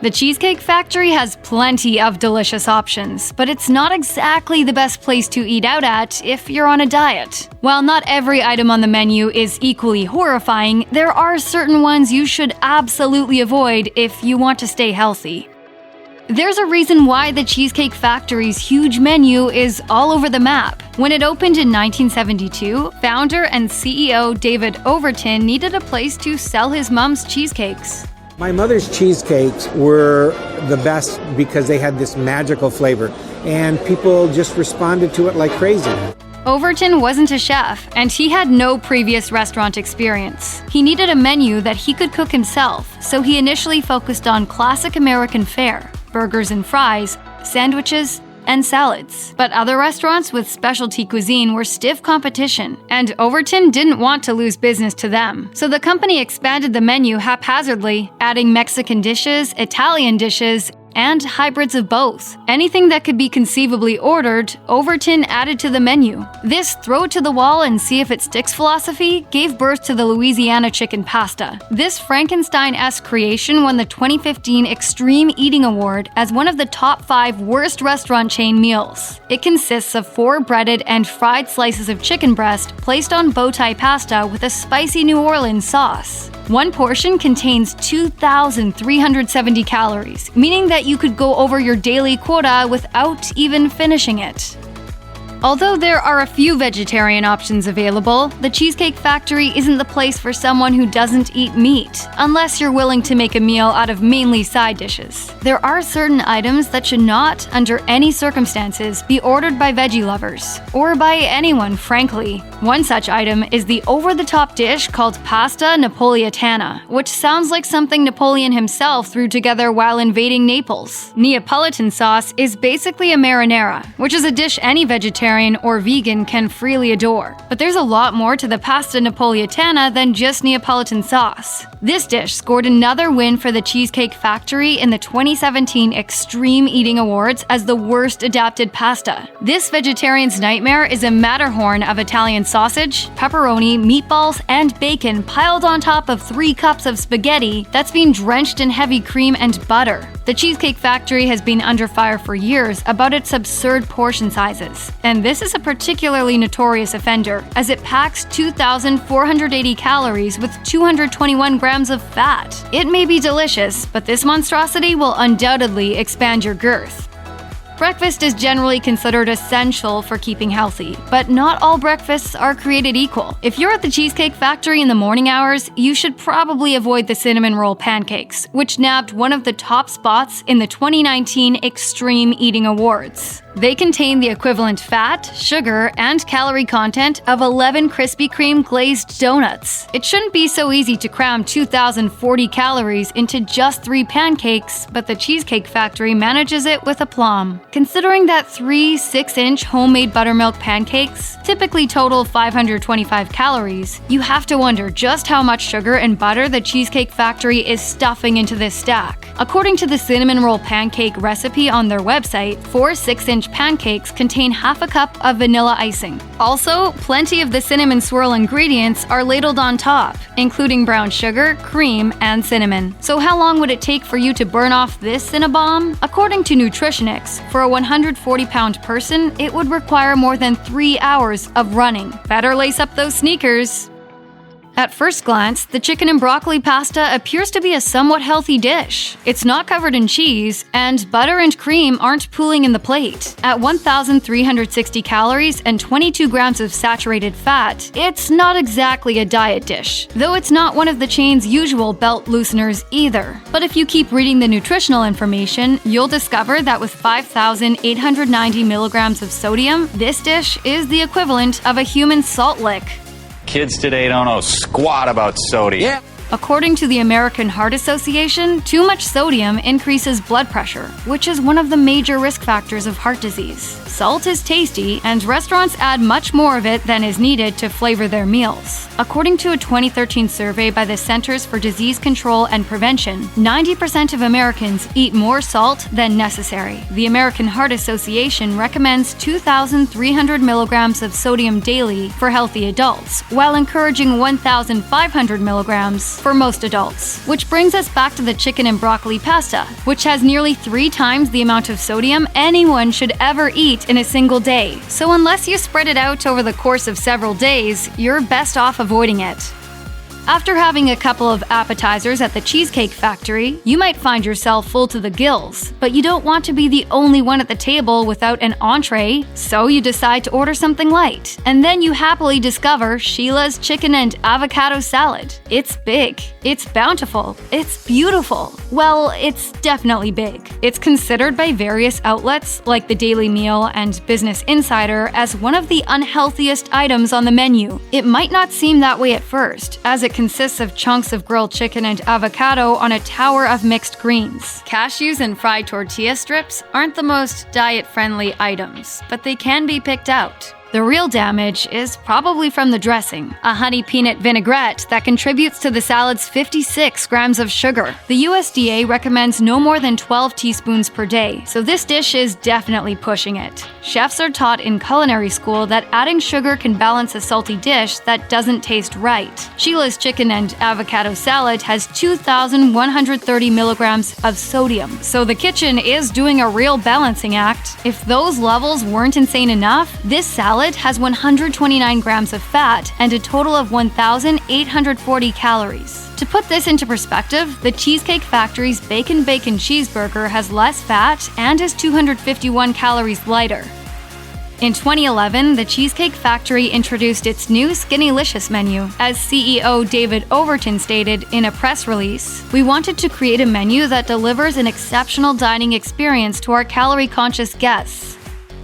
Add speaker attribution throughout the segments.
Speaker 1: The Cheesecake Factory has plenty of delicious options, but it's not exactly the best place to eat out at if you're on a diet. While not every item on the menu is equally horrifying, there are certain ones you should absolutely avoid if you want to stay healthy. There's a reason why the Cheesecake Factory's huge menu is all over the map. When it opened in 1972, founder and CEO David Overton needed a place to sell his mom's cheesecakes.
Speaker 2: My mother's cheesecakes were the best because they had this magical flavor, and people just responded to it like crazy.
Speaker 1: Overton wasn't a chef, and he had no previous restaurant experience. He needed a menu that he could cook himself, so he initially focused on classic American fare, burgers and fries, sandwiches, and salads. But other restaurants with specialty cuisine were stiff competition, and Overton didn't want to lose business to them. So the company expanded the menu haphazardly, adding Mexican dishes, Italian dishes, and hybrids of both. Anything that could be conceivably ordered, Overton added to the menu. This throw it to the wall and see if it sticks philosophy gave birth to the Louisiana chicken pasta. This Frankenstein-esque creation won the 2015 Extreme Eating Award as one of the top 5 worst restaurant chain meals. It consists of 4 breaded and fried slices of chicken breast placed on bow tie pasta with a spicy New Orleans sauce. One portion contains 2,370 calories, meaning that you could go over your daily quota without even finishing it. Although there are a few vegetarian options available, the Cheesecake Factory isn't the place for someone who doesn't eat meat, unless you're willing to make a meal out of mainly side dishes. There are certain items that should not, under any circumstances, be ordered by veggie lovers, or by anyone, frankly. One such item is the over-the-top dish called Pasta Napoletana, which sounds like something Napoleon himself threw together while invading Naples. Neapolitan sauce is basically a marinara, which is a dish any vegetarian or vegan can freely adore. But there's a lot more to the pasta Napoletana than just Neapolitan sauce. This dish scored another win for the Cheesecake Factory in the 2017 Extreme Eating Awards as the worst adapted pasta. This vegetarian's nightmare is a Matterhorn of Italian sausage, pepperoni, meatballs, and bacon piled on top of 3 cups of spaghetti that's been drenched in heavy cream and butter. The Cheesecake Factory has been under fire for years about its absurd portion sizes, and this is a particularly notorious offender, as it packs 2,480 calories with 221 grams of fat. It may be delicious, but this monstrosity will undoubtedly expand your girth. Breakfast is generally considered essential for keeping healthy, but not all breakfasts are created equal. If you're at the Cheesecake Factory in the morning hours, you should probably avoid the cinnamon roll pancakes, which nabbed one of the top spots in the 2019 Extreme Eating Awards. They contain the equivalent fat, sugar, and calorie content of 11 Krispy Kreme glazed donuts. It shouldn't be so easy to cram 2,040 calories into just 3 pancakes, but the Cheesecake Factory manages it with aplomb. Considering that 3 6-inch homemade buttermilk pancakes typically total 525 calories, you have to wonder just how much sugar and butter the Cheesecake Factory is stuffing into this stack. According to the cinnamon roll pancake recipe on their website, 4 6-inch pancakes contain half a cup of vanilla icing. Also, plenty of the cinnamon swirl ingredients are ladled on top, including brown sugar, cream, and cinnamon. So how long would it take for you to burn off this Cinnabomb? According to Nutritionics, for a 140-pound person, it would require more than 3 hours of running. Better lace up those sneakers. At first glance, the chicken and broccoli pasta appears to be a somewhat healthy dish. It's not covered in cheese, and butter and cream aren't pooling in the plate. At 1,360 calories and 22 grams of saturated fat, it's not exactly a diet dish, though it's not one of the chain's usual belt looseners either. But if you keep reading the nutritional information, you'll discover that with 5,890 milligrams of sodium, this dish is the equivalent of a human salt lick.
Speaker 3: Kids today don't know squat about sodium.
Speaker 2: Yeah.
Speaker 1: According to the American Heart Association, too much sodium increases blood pressure, which is one of the major risk factors of heart disease. Salt is tasty, and restaurants add much more of it than is needed to flavor their meals. According to a 2013 survey by the Centers for Disease Control and Prevention, 90% of Americans eat more salt than necessary. The American Heart Association recommends 2,300 milligrams of sodium daily for healthy adults, while encouraging 1,500 milligrams calories for most adults. Which brings us back to the chicken and broccoli pasta, which has nearly 3 times the amount of sodium anyone should ever eat in a single day. So unless you spread it out over the course of several days, you're best off avoiding it. After having a couple of appetizers at the Cheesecake Factory, you might find yourself full to the gills, but you don't want to be the only one at the table without an entree, so you decide to order something light. And then you happily discover Sheila's chicken and avocado salad. It's big, it's bountiful, it's beautiful. Well, it's definitely big. It's considered by various outlets like the Daily Meal and Business Insider as one of the unhealthiest items on the menu. It might not seem that way at first, as it consists of chunks of grilled chicken and avocado on a tower of mixed greens. Cashews and fried tortilla strips aren't the most diet-friendly items, but they can be picked out. The real damage is probably from the dressing, a honey peanut vinaigrette that contributes to the salad's 56 grams of sugar. The USDA recommends no more than 12 teaspoons per day, so this dish is definitely pushing it. Chefs are taught in culinary school that adding sugar can balance a salty dish that doesn't taste right. Sheila's chicken and avocado salad has 2,130 milligrams of sodium, so the kitchen is doing a real balancing act. If those levels weren't insane enough, this salad has 129 grams of fat and a total of 1,840 calories. To put this into perspective, the Cheesecake Factory's Bacon Cheeseburger has less fat and is 251 calories lighter. In 2011, the Cheesecake Factory introduced its new SkinnyLicious menu. As CEO David Overton stated in a press release, "We wanted to create a menu that delivers an exceptional dining experience to our calorie-conscious guests."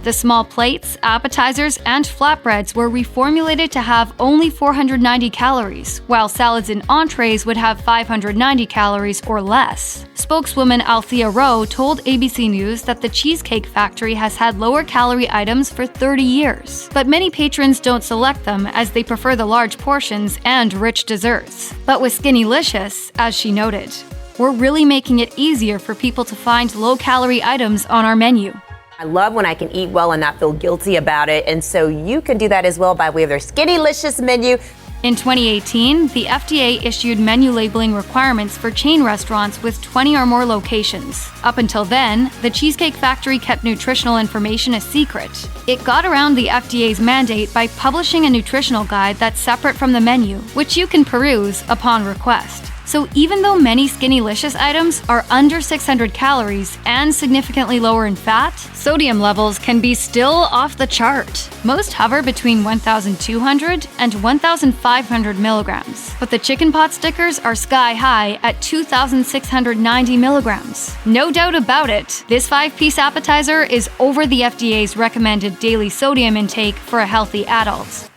Speaker 1: The small plates, appetizers, and flatbreads were reformulated to have only 490 calories, while salads and entrees would have 590 calories or less. Spokeswoman Althea Rowe told ABC News that the Cheesecake Factory has had lower-calorie items for 30 years, but many patrons don't select them as they prefer the large portions and rich desserts. But with SkinnyLicious, as she noted, we're really making it easier for people to find low-calorie items on our menu.
Speaker 4: I love when I can eat well and not feel guilty about it, and so you can do that as well by way of their SkinnyLicious menu.
Speaker 1: In 2018, the FDA issued menu labeling requirements for chain restaurants with 20 or more locations. Up until then, the Cheesecake Factory kept nutritional information a secret. It got around the FDA's mandate by publishing a nutritional guide that's separate from the menu, which you can peruse upon request. So even though many SkinnyLicious items are under 600 calories and significantly lower in fat, sodium levels can be still off the chart. Most hover between 1,200 and 1,500 milligrams, but the chicken pot stickers are sky high at 2,690 milligrams. No doubt about it, this 5-piece appetizer is over the FDA's recommended daily sodium intake for a healthy adult.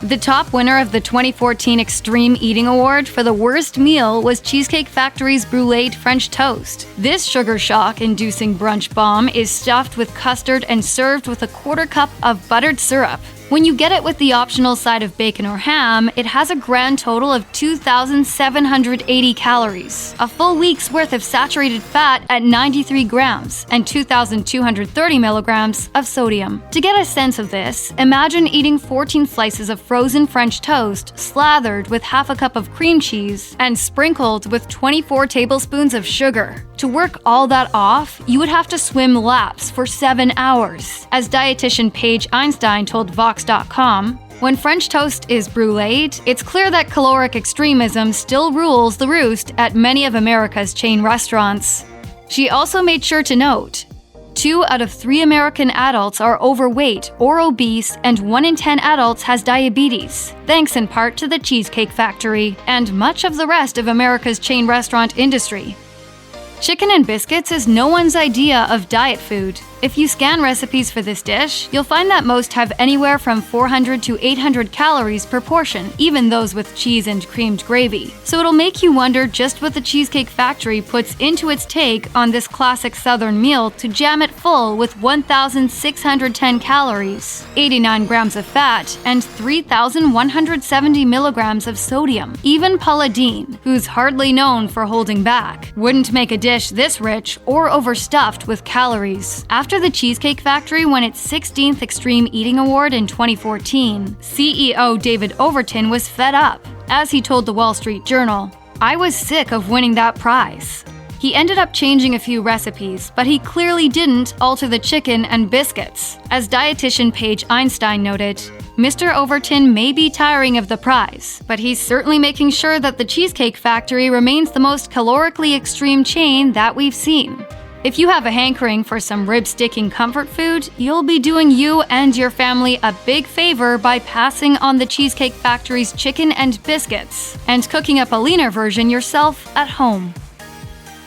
Speaker 1: The top winner of the 2014 Extreme Eating Award for the worst meal was Cheesecake Factory's Bruleed French toast. This sugar shock-inducing brunch bomb is stuffed with custard and served with a quarter cup of buttered syrup. When you get it with the optional side of bacon or ham, it has a grand total of 2,780 calories, a full week's worth of saturated fat at 93 grams, and 2,230 milligrams of sodium. To get a sense of this, imagine eating 14 slices of frozen French toast slathered with half a cup of cream cheese and sprinkled with 24 tablespoons of sugar. To work all that off, you would have to swim laps for 7 hours. As dietitian Paige Einstein told Vox.com, when French toast is bruleed, it's clear that caloric extremism still rules the roost at many of America's chain restaurants. She also made sure to note, 2 out of 3 American adults are overweight or obese, and 1 in 10 adults has diabetes, thanks in part to the Cheesecake Factory and much of the rest of America's chain restaurant industry. Chicken and biscuits is no one's idea of diet food. If you scan recipes for this dish, you'll find that most have anywhere from 400 to 800 calories per portion, even those with cheese and creamed gravy. So it'll make you wonder just what the Cheesecake Factory puts into its take on this classic Southern meal to jam it full with 1,610 calories, 89 grams of fat, and 3,170 milligrams of sodium. Even Paula Deen, who's hardly known for holding back, wouldn't make a dish this rich or overstuffed with calories. After the Cheesecake Factory won its 16th Extreme Eating Award in 2014, CEO David Overton was fed up. As he told the Wall Street Journal, "I was sick of winning that prize." He ended up changing a few recipes, but he clearly didn't alter the chicken and biscuits. As dietitian Paige Einstein noted, Mr. Overton may be tiring of the prize, but he's certainly making sure that the Cheesecake Factory remains the most calorically extreme chain that we've seen. If you have a hankering for some rib-sticking comfort food, you'll be doing you and your family a big favor by passing on the Cheesecake Factory's chicken and biscuits and cooking up a leaner version yourself at home.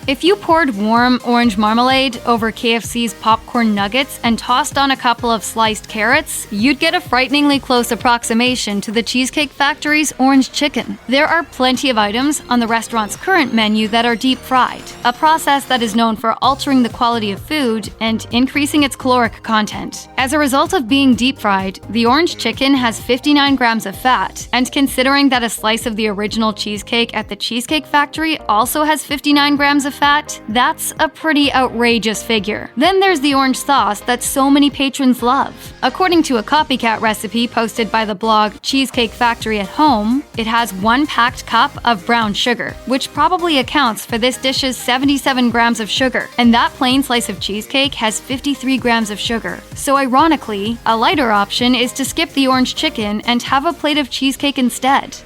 Speaker 1: If you poured warm orange marmalade over KFC's popcorn nuggets and tossed on a couple of sliced carrots, you'd get a frighteningly close approximation to the Cheesecake Factory's orange chicken. There are plenty of items on the restaurant's current menu that are deep fried, a process that is known for altering the quality of food and increasing its caloric content. As a result of being deep fried, the orange chicken has 59 grams of fat, and considering that a slice of the original cheesecake at the Cheesecake Factory also has 59 grams of fat, that's a pretty outrageous figure. Then there's the orange sauce that so many patrons love. According to a copycat recipe posted by the blog Cheesecake Factory at Home, it has 1 packed cup of brown sugar, which probably accounts for this dish's 77 grams of sugar, and that plain slice of cheesecake has 53 grams of sugar. So ironically, a lighter option is to skip the orange chicken and have a plate of cheesecake instead.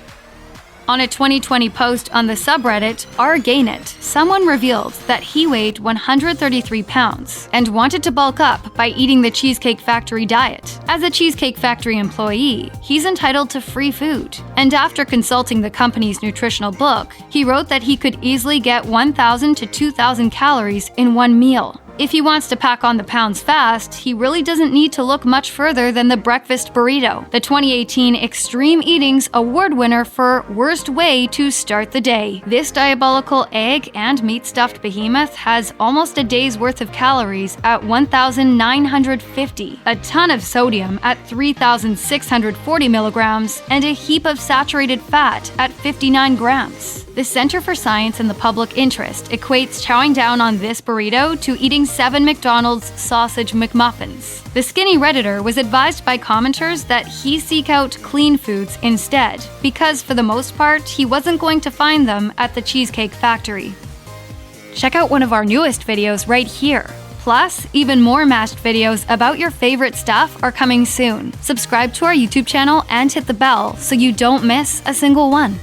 Speaker 1: On a 2020 post on the subreddit rGainIt, someone revealed that he weighed 133 pounds and wanted to bulk up by eating the Cheesecake Factory diet. As a Cheesecake Factory employee, he's entitled to free food. And after consulting the company's nutritional book, he wrote that he could easily get 1,000 to 2,000 calories in one meal. If he wants to pack on the pounds fast, he really doesn't need to look much further than the breakfast burrito, the 2018 Extreme Eatings Award winner for Worst Way to Start the Day. This diabolical egg and meat-stuffed behemoth has almost a day's worth of calories at 1,950, a ton of sodium at 3,640 milligrams, and a heap of saturated fat at 59 grams. The Center for Science and the Public Interest equates chowing down on this burrito to eating 7 McDonald's sausage McMuffins. The skinny Redditor was advised by commenters that he seek out clean foods instead, because for the most part, he wasn't going to find them at the Cheesecake Factory. Check out one of our newest videos right here. Plus, even more mashed videos about your favorite stuff are coming soon. Subscribe to our YouTube channel and hit the bell so you don't miss a single one.